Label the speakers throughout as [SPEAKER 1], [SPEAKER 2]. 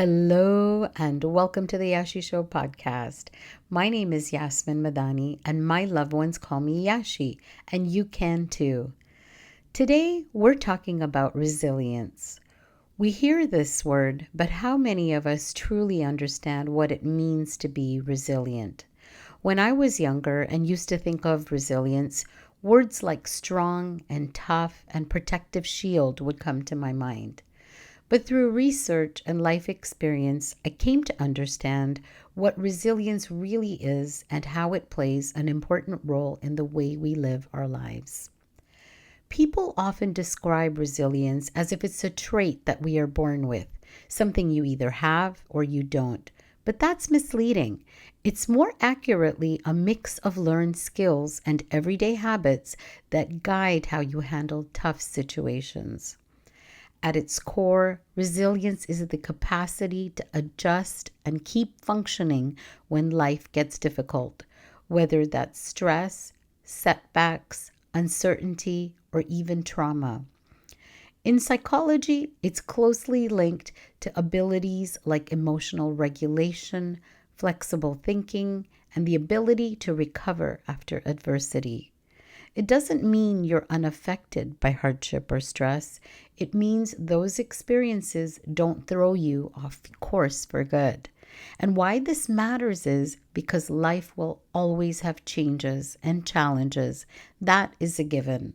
[SPEAKER 1] Hello and welcome to the Yashi Show podcast. My name is Yasmin Madani and my loved ones call me Yashi, and you can too. Today we're talking about resilience. We hear this word, but how many of us truly understand what it means to be resilient? When I was younger and used to think of resilience, words like strong and tough and protective shield would come to my mind. But through research and life experience, I came to understand what resilience really is and how it plays an important role in the way we live our lives. People often describe resilience as if it's a trait that we are born with, something you either have or you don't. But that's misleading. It's more accurately a mix of learned skills and everyday habits that guide how you handle tough situations. At its core, resilience is the capacity to adjust and keep functioning when life gets difficult, whether that's stress, setbacks, uncertainty, or even trauma. In psychology, it's closely linked to abilities like emotional regulation, flexible thinking, and the ability to recover after adversity. It doesn't mean you're unaffected by hardship or stress. It means those experiences don't throw you off course for good. And why this matters is because life will always have changes and challenges. That is a given.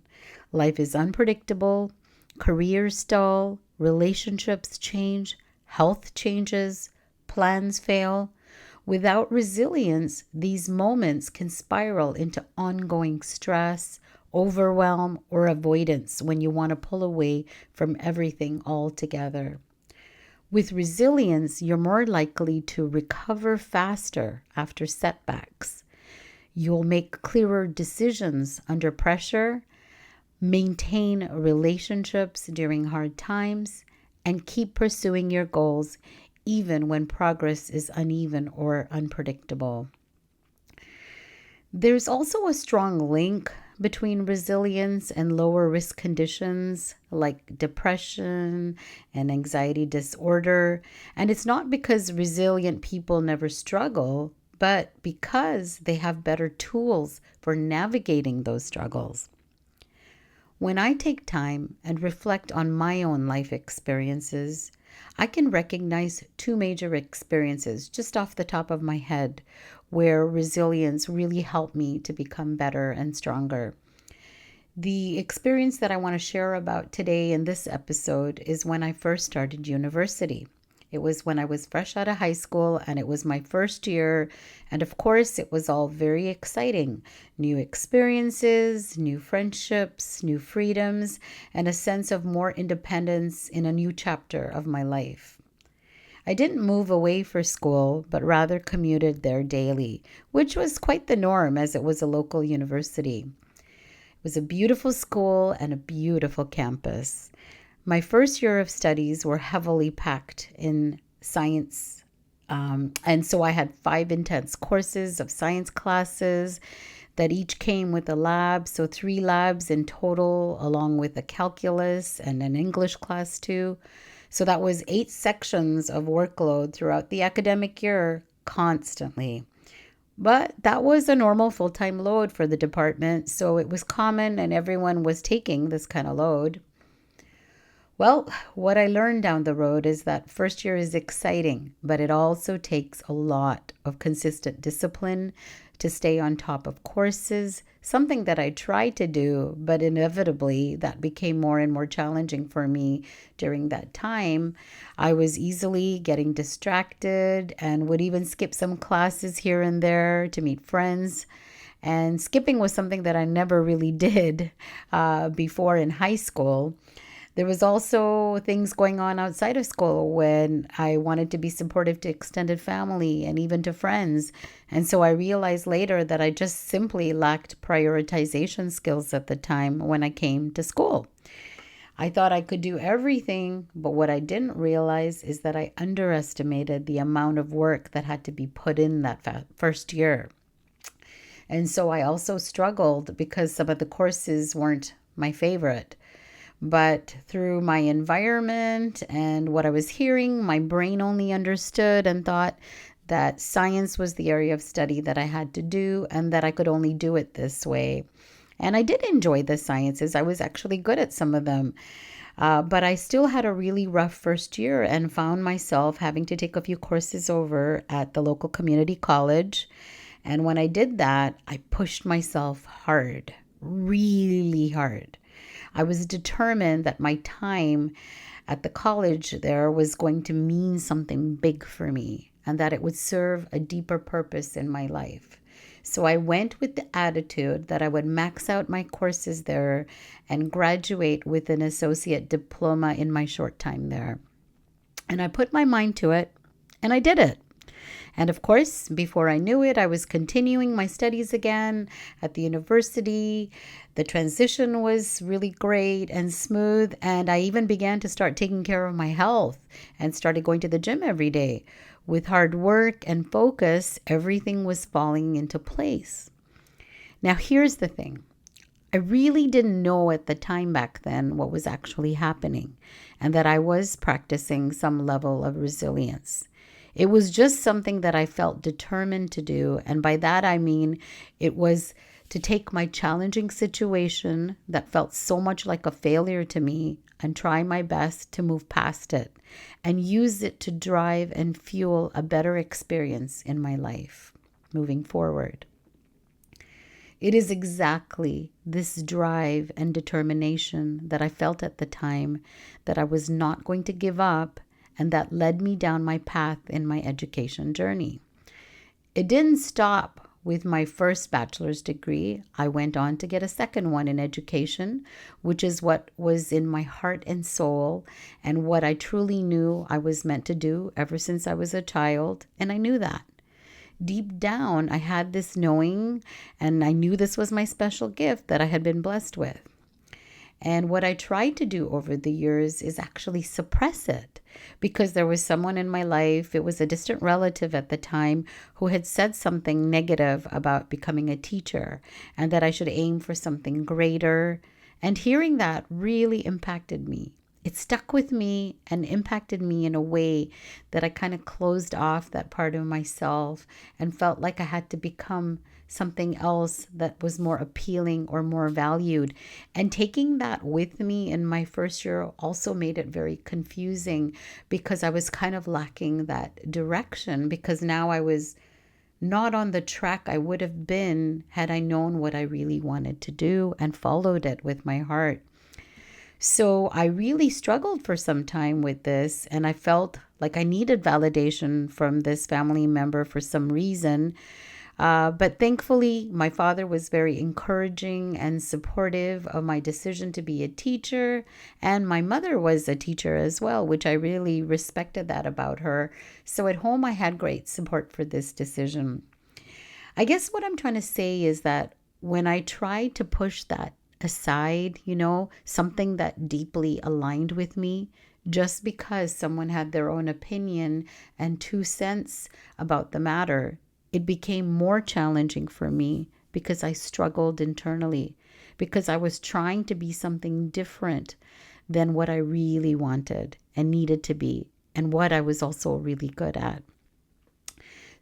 [SPEAKER 1] Life is unpredictable, careers stall, relationships change, health changes, plans fail. Without resilience, these moments can spiral into ongoing stress, overwhelm, or avoidance when you want to pull away from everything altogether. With resilience, you're more likely to recover faster after setbacks. You'll make clearer decisions under pressure, maintain relationships during hard times, and keep pursuing your goals even when progress is uneven or unpredictable. There's also a strong link between resilience and lower risk conditions like depression and anxiety disorder. And it's not because resilient people never struggle, but because they have better tools for navigating those struggles. When I take time and reflect on my own life experiences, I can recognize two major experiences just off the top of my head where resilience really helped me to become better and stronger. The experience that I want to share about today in this episode is when I first started university. It was when I was fresh out of high school and it was my first year. And of course, it was all very exciting. New experiences, new friendships, new freedoms, and a sense of more independence in a new chapter of my life. I didn't move away for school, but rather commuted there daily, which was quite the norm as it was a local university. It was a beautiful school and a beautiful campus. My first year of studies were heavily packed in science. And so I had 5 intense courses of science classes that each came with a lab. So 3 labs in total, along with a calculus and an English class too. So that was 8 sections of workload throughout the academic year constantly. But that was a normal full-time load for the department. So it was common and everyone was taking this kind of load. Well, what I learned down the road is that first year is exciting, but it also takes a lot of consistent discipline to stay on top of courses, something that I tried to do, but inevitably that became more and more challenging for me during that time. I was easily getting distracted and would even skip some classes here and there to meet friends. And skipping was something that I never really did before in high school. There was also things going on outside of school when I wanted to be supportive to extended family and even to friends. And so I realized later that I just simply lacked prioritization skills at the time when I came to school. I thought I could do everything, but what I didn't realize is that I underestimated the amount of work that had to be put in that first year. And so I also struggled because some of the courses weren't my favorite. But through my environment and what I was hearing, my brain only understood and thought that science was the area of study that I had to do and that I could only do it this way. And I did enjoy the sciences. I was actually good at some of them. But I still had a really rough first year and found myself having to take a few courses over at the local community college. And when I did that, I pushed myself hard, really hard. I was determined that my time at the college there was going to mean something big for me and that it would serve a deeper purpose in my life. So I went with the attitude that I would max out my courses there and graduate with an associate diploma in my short time there. And I put my mind to it and I did it. And of course, before I knew it, I was continuing my studies again at the university. The transition was really great and smooth. And I even began to start taking care of my health and started going to the gym every day. With hard work and focus, everything was falling into place. Now, here's the thing. I really didn't know at the time back then what was actually happening and that I was practicing some level of resilience. It was just something that I felt determined to do. And by that, I mean it was to take my challenging situation that felt so much like a failure to me and try my best to move past it and use it to drive and fuel a better experience in my life moving forward. It is exactly this drive and determination that I felt at the time that I was not going to give up and that led me down my path in my education journey. It didn't stop with my first bachelor's degree. I went on to get a second one in education, which is what was in my heart and soul and what I truly knew I was meant to do ever since I was a child, and I knew that. Deep down, I had this knowing, and I knew this was my special gift that I had been blessed with. And what I tried to do over the years is actually suppress it because there was someone in my life, it was a distant relative at the time, who had said something negative about becoming a teacher and that I should aim for something greater. And hearing that really impacted me. It stuck with me and impacted me in a way that I kind of closed off that part of myself and felt like I had to become something else that was more appealing or more valued. And taking that with me in my first year also made it very confusing because I was kind of lacking that direction because now I was not on the track I would have been had I known what I really wanted to do and followed it with my heart. So I really struggled for some time with this, and I felt like I needed validation from this family member for some reason. But thankfully, my father was very encouraging and supportive of my decision to be a teacher. And my mother was a teacher as well, which I really respected that about her. So at home, I had great support for this decision. I guess what I'm trying to say is that when I tried to push that aside, something that deeply aligned with me, just because someone had their own opinion and 2 cents about the matter, it became more challenging for me because I struggled internally, because I was trying to be something different than what I really wanted and needed to be, and what I was also really good at.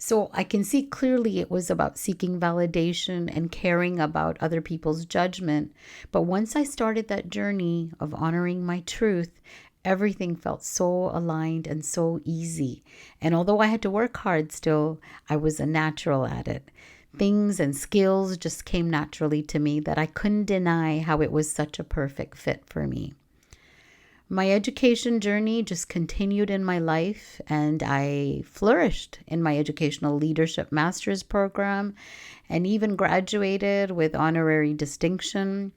[SPEAKER 1] So I can see clearly it was about seeking validation and caring about other people's judgment. But once I started that journey of honoring my truth, everything felt so aligned and so easy. And although I had to work hard still, I was a natural at it. Things and skills just came naturally to me that I couldn't deny how it was such a perfect fit for me. My education journey just continued in my life, and I flourished in my educational leadership master's program and even graduated with honorary distinction.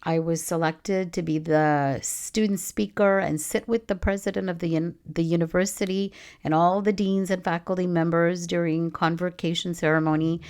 [SPEAKER 1] I was selected to be the student speaker and sit with the president of the university and all the deans and faculty members during the convocation ceremony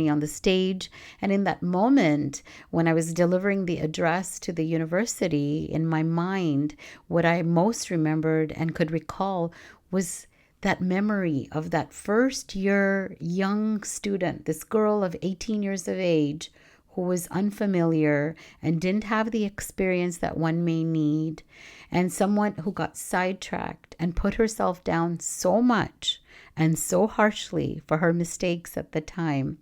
[SPEAKER 1] on the stage. And in that moment, when I was delivering the address to the university, in my mind, what I most remembered and could recall was that memory of that first year young student, this girl of 18 years of age, who was unfamiliar and didn't have the experience that one may need, and someone who got sidetracked and put herself down so much and so harshly for her mistakes at the time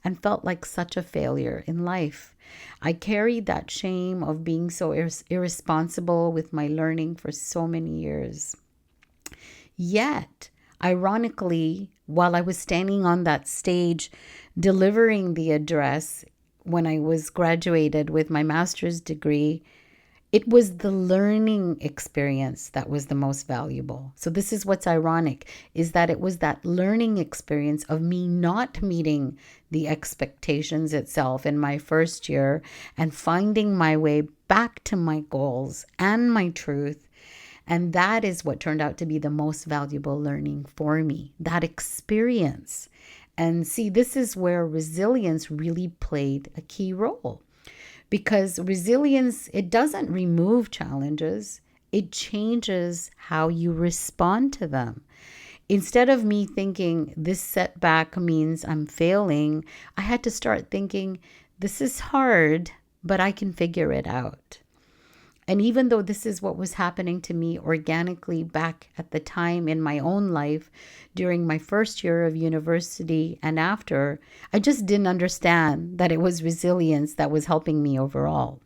[SPEAKER 1] and felt like such a failure in life. I carried that shame of being so irresponsible with my learning for so many years. Yet, ironically, while I was standing on that stage delivering the address when I was graduated with my master's degree, it was the learning experience that was the most valuable. So this is what's ironic, is that it was that learning experience of me not meeting the expectations itself in my first year and finding my way back to my goals and my truth. And that is what turned out to be the most valuable learning for me, that experience. And see, this is where resilience really played a key role. Because resilience, it doesn't remove challenges, it changes how you respond to them. Instead of me thinking this setback means I'm failing, I had to start thinking this is hard, but I can figure it out. And even though this is what was happening to me organically back at the time in my own life during my first year of university and after, I just didn't understand that it was resilience that was helping me overall.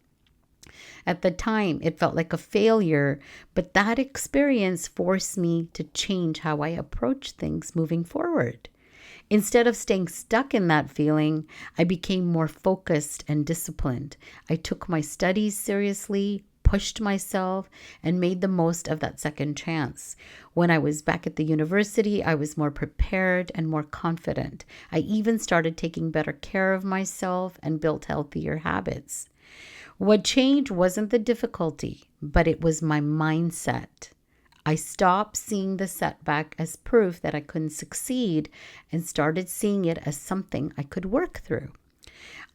[SPEAKER 1] At the time, it felt like a failure, but that experience forced me to change how I approach things moving forward. Instead of staying stuck in that feeling, I became more focused and disciplined. I took my studies seriously, pushed myself, and made the most of that second chance. When I was back at the university, I was more prepared and more confident. I even started taking better care of myself and built healthier habits. What changed wasn't the difficulty, but it was my mindset. I stopped seeing the setback as proof that I couldn't succeed and started seeing it as something I could work through.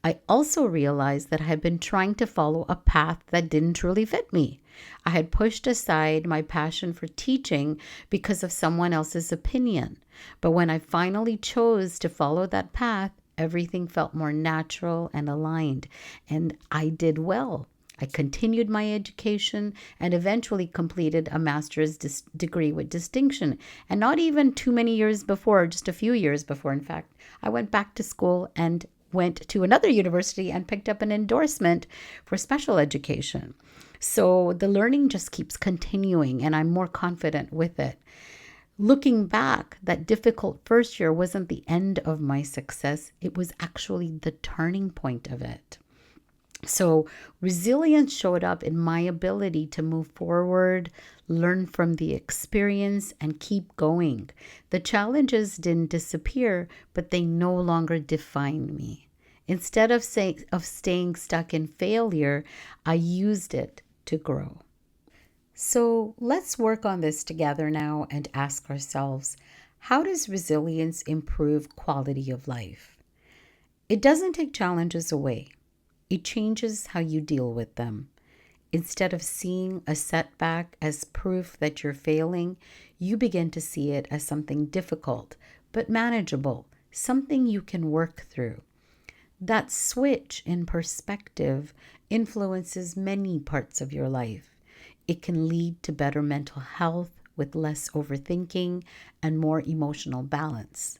[SPEAKER 1] I also realized that I had been trying to follow a path that didn't truly fit me. I had pushed aside my passion for teaching because of someone else's opinion. But when I finally chose to follow that path, everything felt more natural and aligned, and I did well. I continued my education and eventually completed a master's degree with distinction. And not even too many years before, just a few years before, in fact, I went back to school and went to another university and picked up an endorsement for special education. So the learning just keeps continuing and I'm more confident with it. Looking back, that difficult first year wasn't the end of my success. It was actually the turning point of it. So resilience showed up in my ability to move forward, learn from the experience, and keep going. The challenges didn't disappear, but they no longer defined me. Instead of staying stuck in failure, I used it to grow. So let's work on this together now and ask ourselves, how does resilience improve quality of life? It doesn't take challenges away. It changes how you deal with them. Instead of seeing a setback as proof that you're failing, you begin to see it as something difficult, but manageable, something you can work through. That switch in perspective influences many parts of your life. It can lead to better mental health with less overthinking and more emotional balance.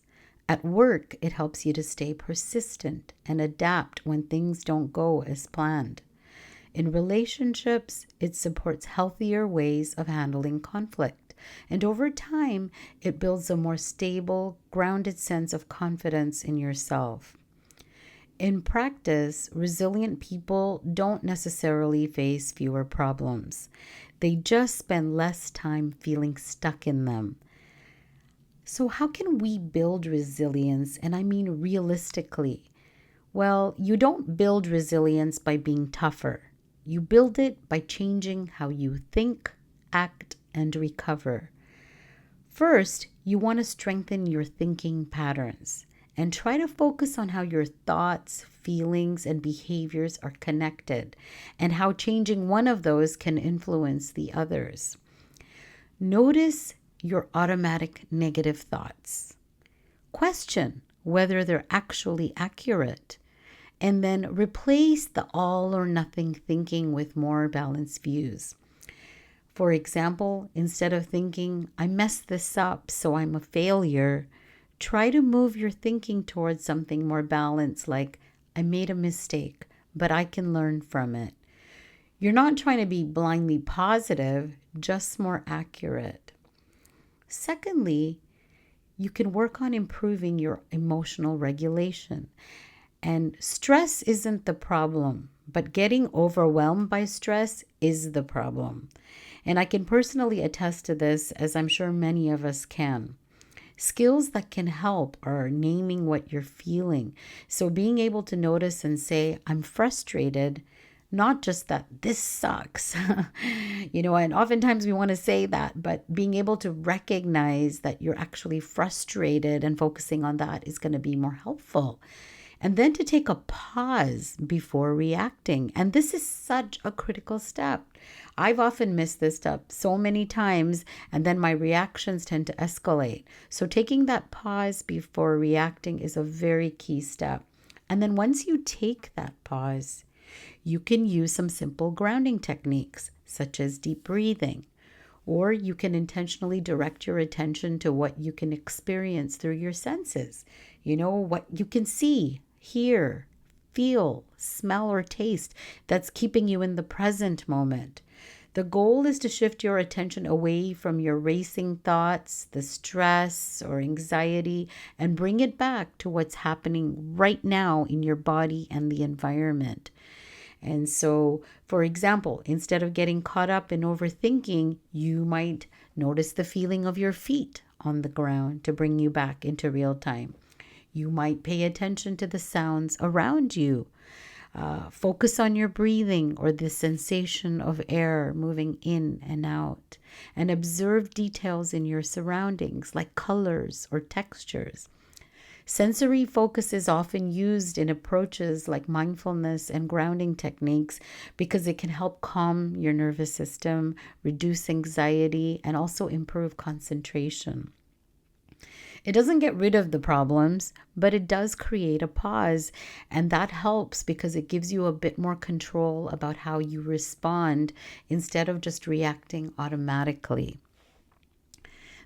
[SPEAKER 1] At work, it helps you to stay persistent and adapt when things don't go as planned. In relationships, it supports healthier ways of handling conflict. And over time, it builds a more stable, grounded sense of confidence in yourself. In practice, resilient people don't necessarily face fewer problems. They just spend less time feeling stuck in them. So how can we build resilience? And I mean realistically. Well, you don't build resilience by being tougher. You build it by changing how you think, act, and recover. First, you want to strengthen your thinking patterns and try to focus on how your thoughts, feelings, and behaviors are connected and how changing one of those can influence the others. Notice your automatic negative thoughts. Question whether they're actually accurate. And then replace the all or nothing thinking with more balanced views. For example, instead of thinking, I messed this up, so I'm a failure, try to move your thinking towards something more balanced, like, I made a mistake, but I can learn from it. You're not trying to be blindly positive, just more accurate. Secondly, you can work on improving your emotional regulation. And stress isn't the problem, but getting overwhelmed by stress is the problem. And I can personally attest to this, as I'm sure many of us can. Skills that can help are naming what you're feeling. So being able to notice and say, I'm frustrated, not just that this sucks, and oftentimes we want to say that, but being able to recognize that you're actually frustrated and focusing on that is going to be more helpful. And then to take a pause before reacting. And this is such a critical step. I've often missed this step so many times, and then my reactions tend to escalate. So taking that pause before reacting is a very key step. And then once you take that pause, you can use some simple grounding techniques, such as deep breathing, or you can intentionally direct your attention to what you can experience through your senses. What you can see, hear, feel, smell, or taste that's keeping you in the present moment. The goal is to shift your attention away from your racing thoughts, the stress or anxiety, and bring it back to what's happening right now in your body and the environment. And so, for example, instead of getting caught up in overthinking, you might notice the feeling of your feet on the ground to bring you back into real time. You might pay attention to the sounds around you. Focus on your breathing or the sensation of air moving in and out. And observe details in your surroundings like colors or textures. Sensory focus is often used in approaches like mindfulness and grounding techniques because it can help calm your nervous system, reduce anxiety, and also improve concentration. It doesn't get rid of the problems, but it does create a pause, and that helps because it gives you a bit more control about how you respond instead of just reacting automatically.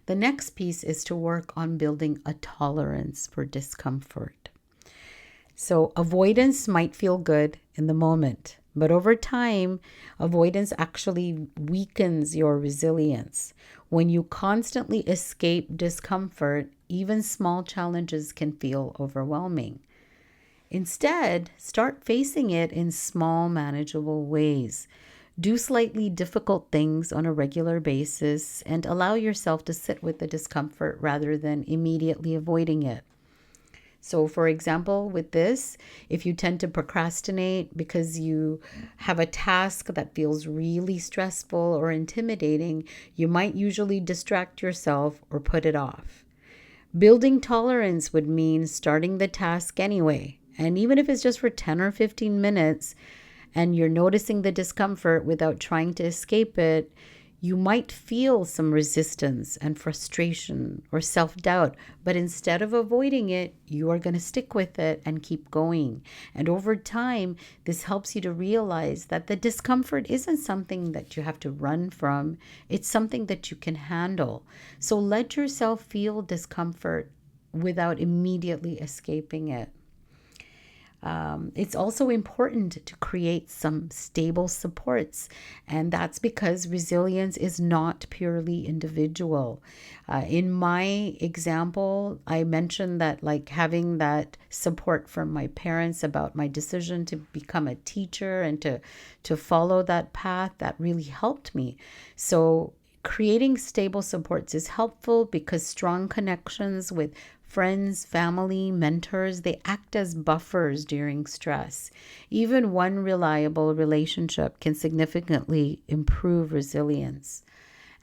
[SPEAKER 1] The next piece is to work on building a tolerance for discomfort. So avoidance might feel good in the moment, but over time, avoidance actually weakens your resilience. When you constantly escape discomfort, even small challenges can feel overwhelming. Instead, start facing it in small, manageable ways. Do slightly difficult things on a regular basis and allow yourself to sit with the discomfort rather than immediately avoiding it. So, for example, with this, if you tend to procrastinate because you have a task that feels really stressful or intimidating, you might usually distract yourself or put it off. Building tolerance would mean starting the task anyway. And even if it's just for 10 or 15 minutes and you're noticing the discomfort without trying to escape it, you might feel some resistance and frustration or self-doubt, but instead of avoiding it, you are going to stick with it and keep going. And over time, this helps you to realize that the discomfort isn't something that you have to run from. It's something that you can handle. So let yourself feel discomfort without immediately escaping it. It's also important to create some stable supports, and that's because resilience is not purely individual. In my example, I mentioned that like having that support from my parents about my decision to become a teacher and to follow that path, that really helped me. So creating stable supports is helpful because strong connections with friends, family, mentors, they act as buffers during stress. Even one reliable relationship can significantly improve resilience.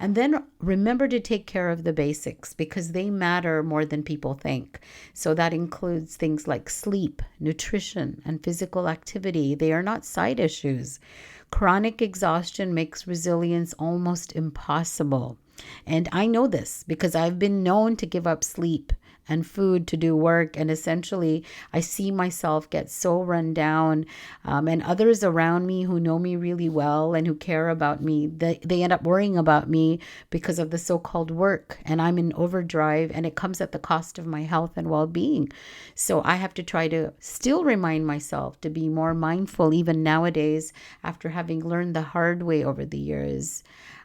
[SPEAKER 1] And then remember to take care of the basics because they matter more than people think. So that includes things like sleep, nutrition, and physical activity. They are not side issues. Chronic exhaustion makes resilience almost impossible. And I know this because I've been known to give up sleep and food to do work. And essentially, I see myself get so run down. And others around me who know me really well and who care about me, they end up worrying about me because of the so-called work. And I'm in overdrive, and it comes at the cost of my health and well-being. So I have to try to still remind myself to be more mindful, even nowadays, after having learned the hard way over the years.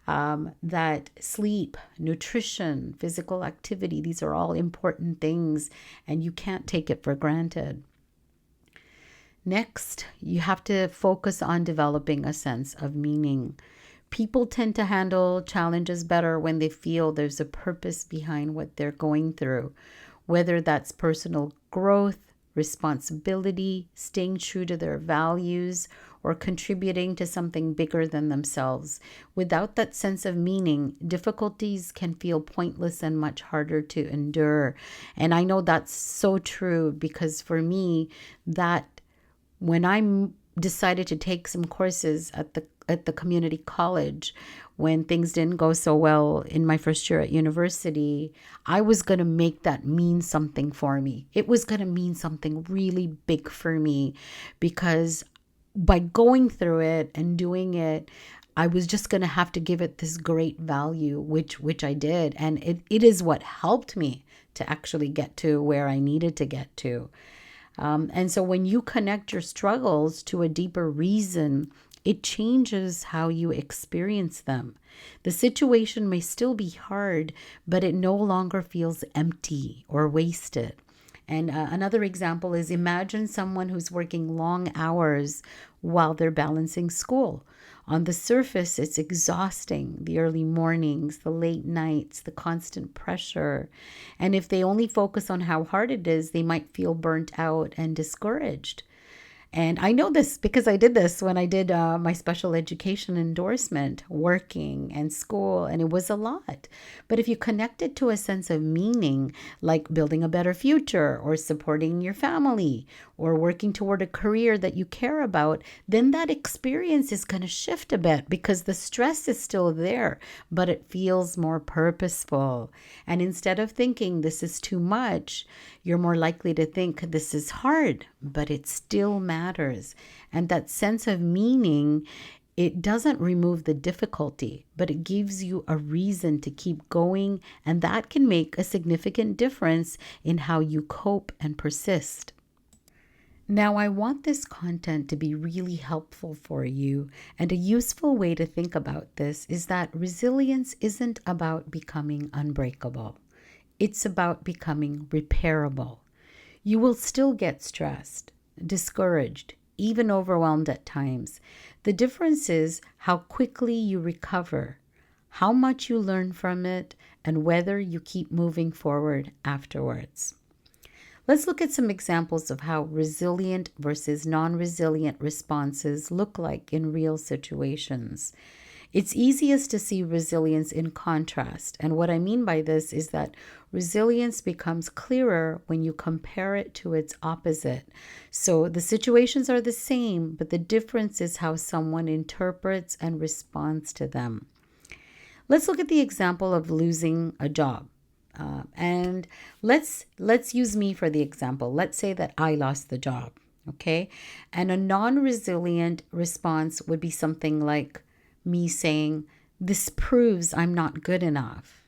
[SPEAKER 1] That sleep, nutrition, physical activity, these are all important things, and you can't take it for granted. Next, you have to focus on developing a sense of meaning. People tend to handle challenges better when they feel there's a purpose behind what they're going through, whether that's personal growth, responsibility, staying true to their values, or contributing to something bigger than themselves. Without that sense of meaning, difficulties can feel pointless and much harder to endure. And I know that's so true, because for me, that when I decided to take some courses at the community college, when things didn't go so well in my first year at university, I was going to make that mean something for me. It was going to mean something really big for me, because by going through it and doing it, I was just going to have to give it this great value, which I did. And it is what helped me to actually get to where I needed to get to. And so when you connect your struggles to a deeper reason, it changes how you experience them. The situation may still be hard, but it no longer feels empty or wasted. And another example is, imagine someone who's working long hours while they're balancing school. On the surface, it's exhausting, the early mornings, the late nights, the constant pressure. And if they only focus on how hard it is, they might feel burnt out and discouraged. And I know this because I did this when I did my special education endorsement, working and school, and it was a lot. But if you connect it to a sense of meaning, like building a better future or supporting your family or working toward a career that you care about, then that experience is going to shift a bit, because the stress is still there, but it feels more purposeful. And instead of thinking this is too much, you're more likely to think this is hard, but it still matters. And that sense of meaning, it doesn't remove the difficulty, but it gives you a reason to keep going. And that can make a significant difference in how you cope and persist. Now, I want this content to be really helpful for you. And a useful way to think about this is that resilience isn't about becoming unbreakable. It's about becoming repairable. You will still get stressed, discouraged, even overwhelmed at times. The difference is how quickly you recover, how much you learn from it, and whether you keep moving forward afterwards. Let's look at some examples of how resilient versus non-resilient responses look like in real situations. It's easiest to see resilience in contrast. And what I mean by this is that resilience becomes clearer when you compare it to its opposite. So the situations are the same, but the difference is how someone interprets and responds to them. Let's look at the example of losing a job. And let's use me for the example. Let's say that I lost the job, okay? And a non-resilient response would be something like me saying, "This proves I'm not good enough."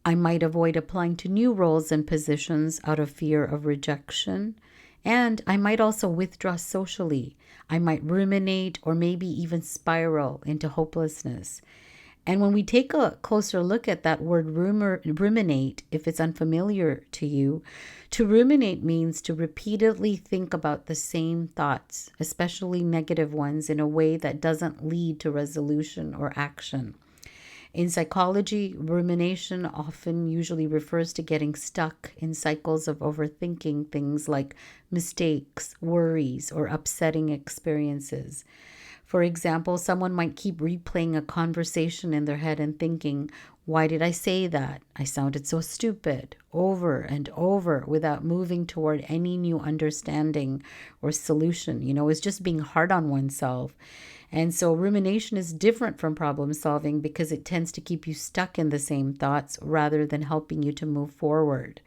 [SPEAKER 1] I might avoid applying to new roles and positions out of fear of rejection. And I might also withdraw socially. I might ruminate or maybe even spiral into hopelessness. And when we take a closer look at that word ruminate, if it's unfamiliar to you, to ruminate means to repeatedly think about the same thoughts, especially negative ones, in a way that doesn't lead to resolution or action. In psychology, rumination often usually refers to getting stuck in cycles of overthinking things like mistakes, worries, or upsetting experiences. For example, someone might keep replaying a conversation in their head and thinking, "Why did I say that? I sounded so stupid," over and over without moving toward any new understanding or solution. It's just being hard on oneself. And so rumination is different from problem solving because it tends to keep you stuck in the same thoughts rather than helping you to move forward.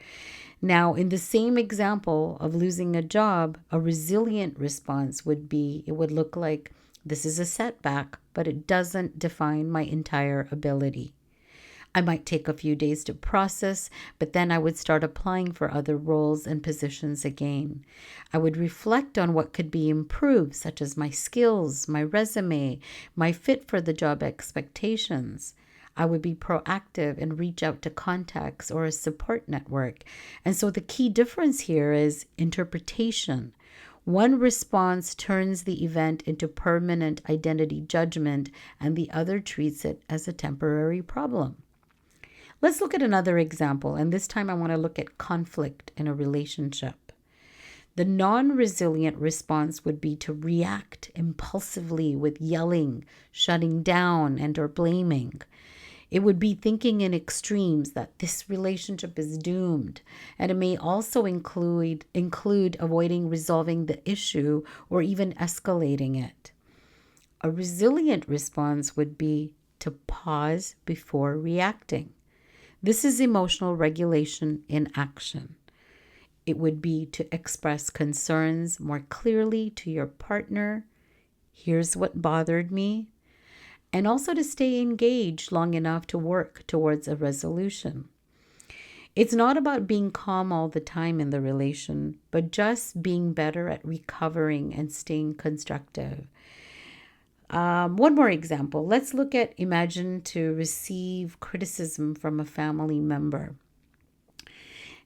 [SPEAKER 1] Now, in the same example of losing a job, a resilient response would be it would look like this is a setback, but it doesn't define my entire ability. I might take a few days to process, but then I would start applying for other roles and positions again. I would reflect on what could be improved, such as my skills, my resume, my fit for the job expectations. I would be proactive and reach out to contacts or a support network. And so the key difference here is interpretation. One response turns the event into permanent identity judgment, and the other treats it as a temporary problem. Let's look at another example, and this time I want to look at conflict in a relationship. The non-resilient response would be to react impulsively with yelling, shutting down, and or blaming. It would be thinking in extremes that this relationship is doomed, and it may also include avoiding resolving the issue or even escalating it. A resilient response would be to pause before reacting. This is emotional regulation in action. It would be to express concerns more clearly to your partner. Here's what bothered me. And also to stay engaged long enough to work towards a resolution. It's not about being calm all the time in the relation, but just being better at recovering and staying constructive. One more example. Let's look at imagine to receive criticism from a family member.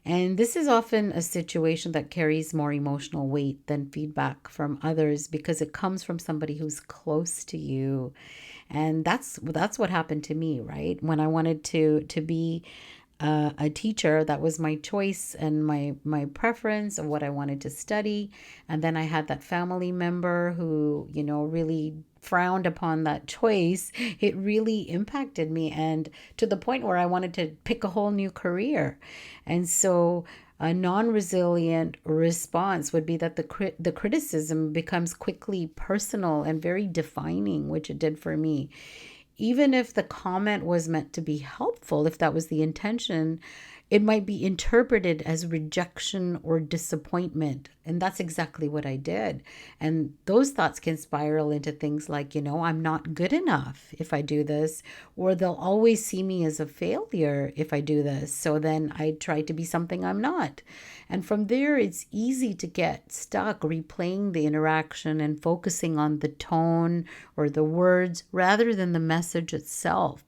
[SPEAKER 1] And this is often a situation that carries more emotional weight than feedback from others because it comes from somebody who's close to you. And that's what happened to me, right? When I wanted to be a teacher, that was my choice and my preference of what I wanted to study. And then I had that family member who, really frowned upon that choice. It really impacted me, and to the point where I wanted to pick a whole new career. And so a non-resilient response would be that the criticism becomes quickly personal and very defining, which it did for me. Even if the comment was meant to be helpful, if that was the intention, it might be interpreted as rejection or disappointment. And that's exactly what I did. And those thoughts can spiral into things like, I'm not good enough if I do this, or they'll always see me as a failure if I do this. So then I try to be something I'm not. And from there, it's easy to get stuck replaying the interaction and focusing on the tone or the words rather than the message itself.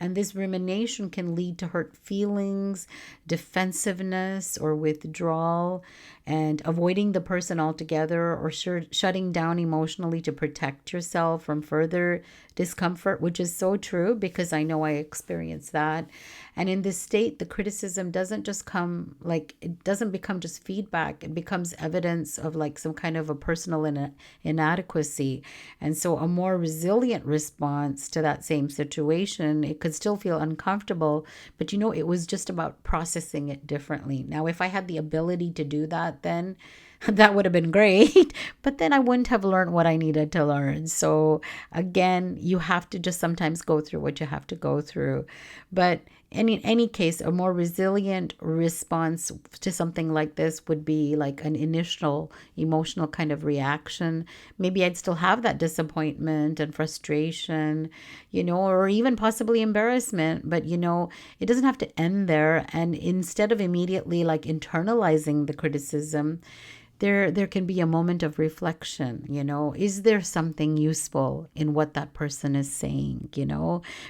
[SPEAKER 1] And this rumination can lead to hurt feelings, defensiveness, or withdrawal, and avoiding the person altogether, or shutting down emotionally to protect yourself from further discomfort, which is so true because I know I experienced that. And in this state, the criticism doesn't it doesn't become just feedback. It becomes evidence of some kind of a personal inadequacy. And so a more resilient response to that same situation, it could still feel uncomfortable, but it was just about processing it differently. Now, if I had the ability to do that, then that would have been great, but then I wouldn't have learned what I needed to learn. So again, you have to just sometimes go through what you have to go through. But in any case, a more resilient response to something like this would be like an initial emotional kind of reaction. Maybe I'd still have that disappointment and frustration, or even possibly embarrassment, but it doesn't have to end there. And instead of immediately internalizing the criticism, there can be a moment of reflection. Is there something useful in what that person is saying?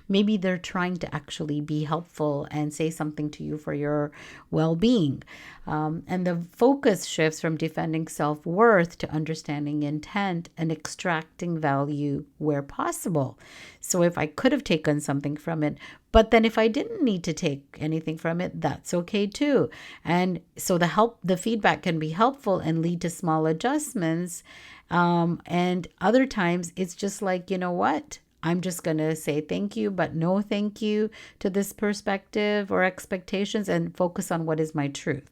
[SPEAKER 1] Maybe they're trying to actually be helpful and say something to you for your well-being. And the focus shifts from defending self-worth to understanding intent and extracting value where possible. So if I could have taken something from it, but then if I didn't need to take anything from it, that's okay too. And so the feedback can be helpful and lead to small adjustments. And other times it's just what? I'm just going to say thank you, but no thank you to this perspective or expectations, and focus on what is my truth.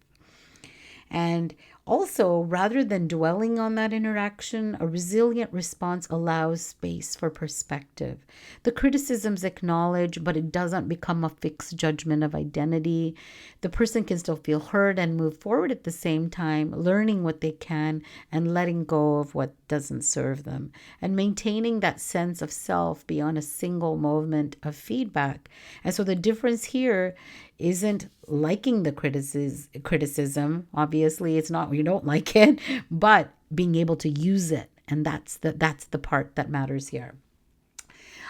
[SPEAKER 1] And Also, rather than dwelling on that interaction, a resilient response allows space for perspective. The criticism's acknowledged, but it doesn't become a fixed judgment of identity. The person can still feel heard and move forward at the same time, learning what they can and letting go of what doesn't serve them, and maintaining that sense of self beyond a single moment of feedback. And so the difference here isn't liking the criticism. Obviously, it's not you don't like it, but being able to use it. And that's the part that matters here.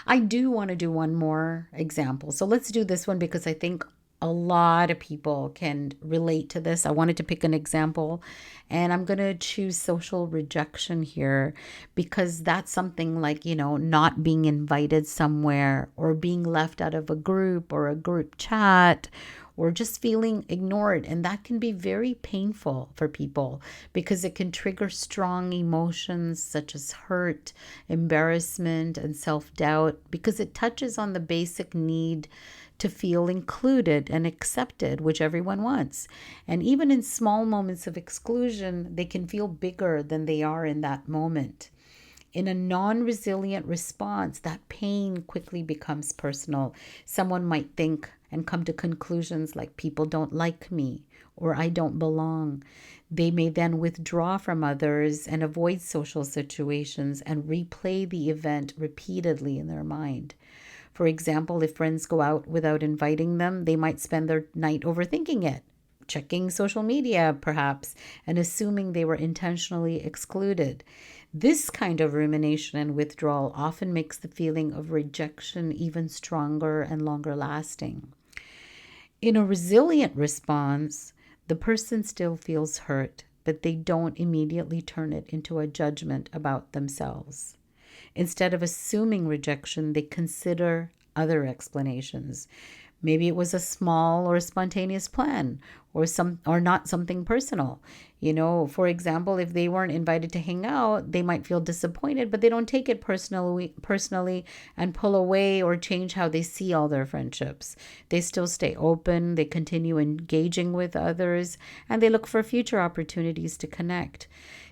[SPEAKER 1] I do want to do one more example. So let's do this one because I think a lot of people can relate to this. I wanted to pick an example, and I'm going to choose social rejection here because that's something like, not being invited somewhere or being left out of a group or a group chat or just feeling ignored. And that can be very painful for people because it can trigger strong emotions such as hurt, embarrassment, and self doubt because it touches on the basic need to feel included and accepted, which everyone wants. And even in small moments of exclusion, they can feel bigger than they are in that moment. In a non resilient response, that pain quickly becomes personal. Someone might think and come to conclusions like people don't like me or I don't belong. They may then withdraw from others and avoid social situations and replay the event repeatedly in their mind. For example, if friends go out without inviting them, they might spend their night overthinking it, checking social media perhaps, and assuming they were intentionally excluded. This kind of rumination and withdrawal often makes the feeling of rejection even stronger and longer lasting. In a resilient response, the person still feels hurt, but they don't immediately turn it into a judgment about themselves. Instead of assuming rejection, they consider other explanations. Maybe it was a small or spontaneous plan or not something personal. For example, if they weren't invited to hang out, they might feel disappointed, but they don't take it personally and pull away or change how they see all their friendships. They still stay open, they continue engaging with others, and they look for future opportunities to connect.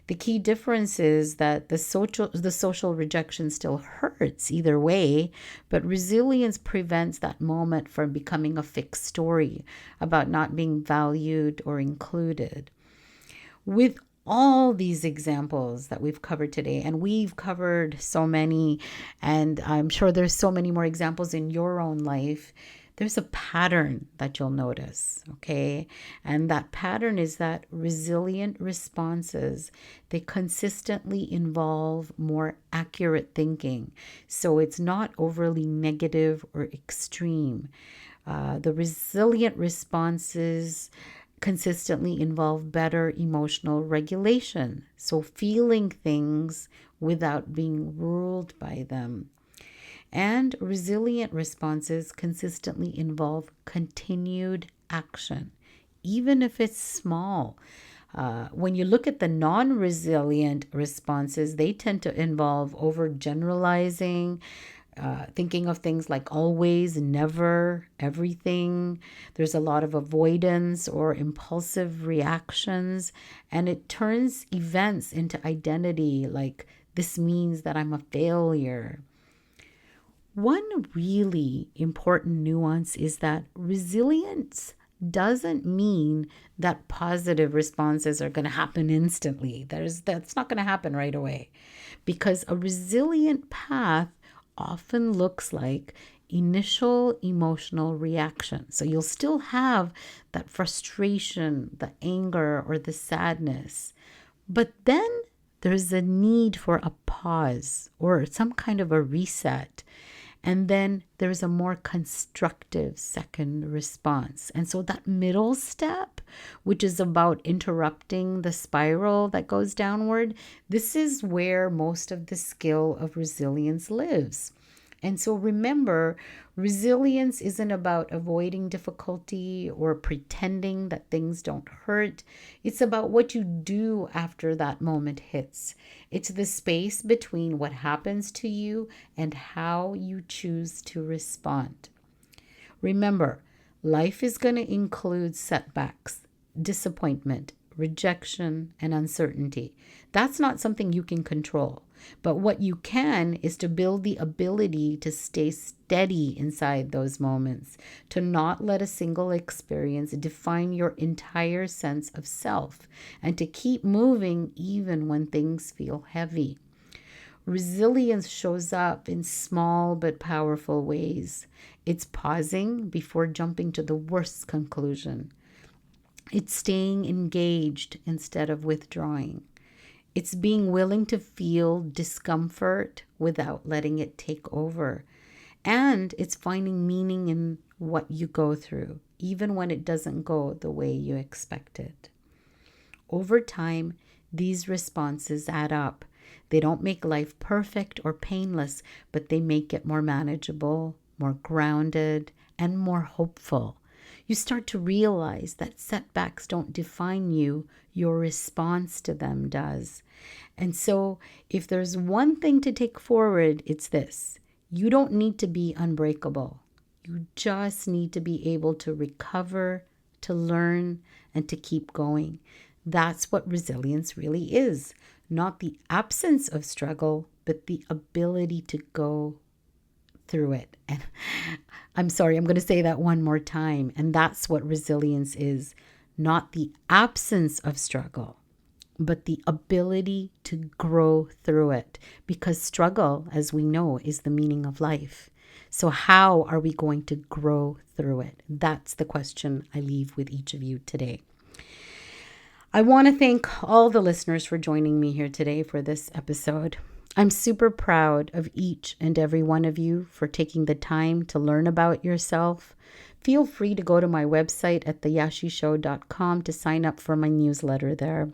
[SPEAKER 1] The key difference is that the social rejection still hurts either way, but resilience prevents that moment from becoming a fixed story about not being valued or included. With all these examples that we've covered today, and we've covered so many, and I'm sure there's so many more examples in your own life, there's a pattern that you'll notice, okay? And that pattern is that resilient responses, they consistently involve more accurate thinking. So it's not overly negative or extreme. The resilient responses consistently involve better emotional regulation. So feeling things without being ruled by them. And resilient responses consistently involve continued action, even if it's small. When you look at the non resilient responses, they tend to involve overgeneralizing, thinking of things like always, never, everything. There's a lot of avoidance or impulsive reactions, and it turns events into identity like this means that I'm a failure. One really important nuance is that resilience doesn't mean that positive responses are going to happen instantly. That's not going to happen right away, because a resilient path often looks like initial emotional reaction. So you'll still have that frustration, the anger, or the sadness. But then there's a need for a pause or some kind of a reset. And then there's a more constructive second response. And so that middle step, which is about interrupting the spiral that goes downward, this is where most of the skill of resilience lives. And so remember, resilience isn't about avoiding difficulty or pretending that things don't hurt. It's about what you do after that moment hits. It's the space between what happens to you and how you choose to respond. Remember, life is going to include setbacks, disappointment, rejection, and uncertainty. That's not something you can control. But what you can is to build the ability to stay steady inside those moments, to not let a single experience define your entire sense of self, and to keep moving even when things feel heavy. Resilience shows up in small but powerful ways. It's pausing before jumping to the worst conclusion. It's staying engaged instead of withdrawing. It's being willing to feel discomfort without letting it take over. And it's finding meaning in what you go through, even when it doesn't go the way you expected. Over time, these responses add up. They don't make life perfect or painless, but they make it more manageable, more grounded, and more hopeful. You start to realize that setbacks don't define you, your response to them does. And so, if there's one thing to take forward, it's this: you don't need to be unbreakable. You just need to be able to recover, to learn, and to keep going. That's what resilience really is. Not the absence of struggle, but the ability to go through it. And I'm sorry, I'm going to say that one more time. And that's what resilience is. Not the absence of struggle, but the ability to grow through it. Because struggle, as we know, is the meaning of life. So how are we going to grow through it? That's the question I leave with each of you today. I want to thank all the listeners for joining me here today for this episode. I'm super proud of each and every one of you for taking the time to learn about yourself. Feel free to go to my website at theyashishow.com to sign up for my newsletter there.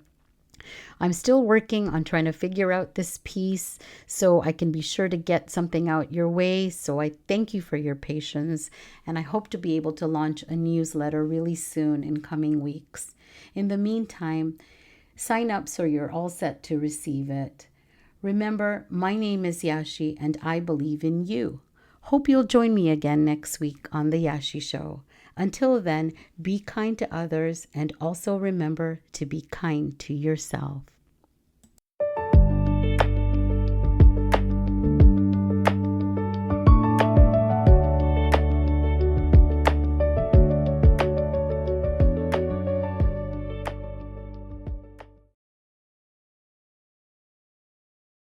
[SPEAKER 1] I'm still working on trying to figure out this piece so I can be sure to get something out your way. So I thank you for your patience, and I hope to be able to launch a newsletter really soon in coming weeks. In the meantime, sign up so you're all set to receive it. Remember, my name is Yashi, and I believe in you. Hope you'll join me again next week on The Yashi Show. Until then, be kind to others and also remember to be kind to yourself.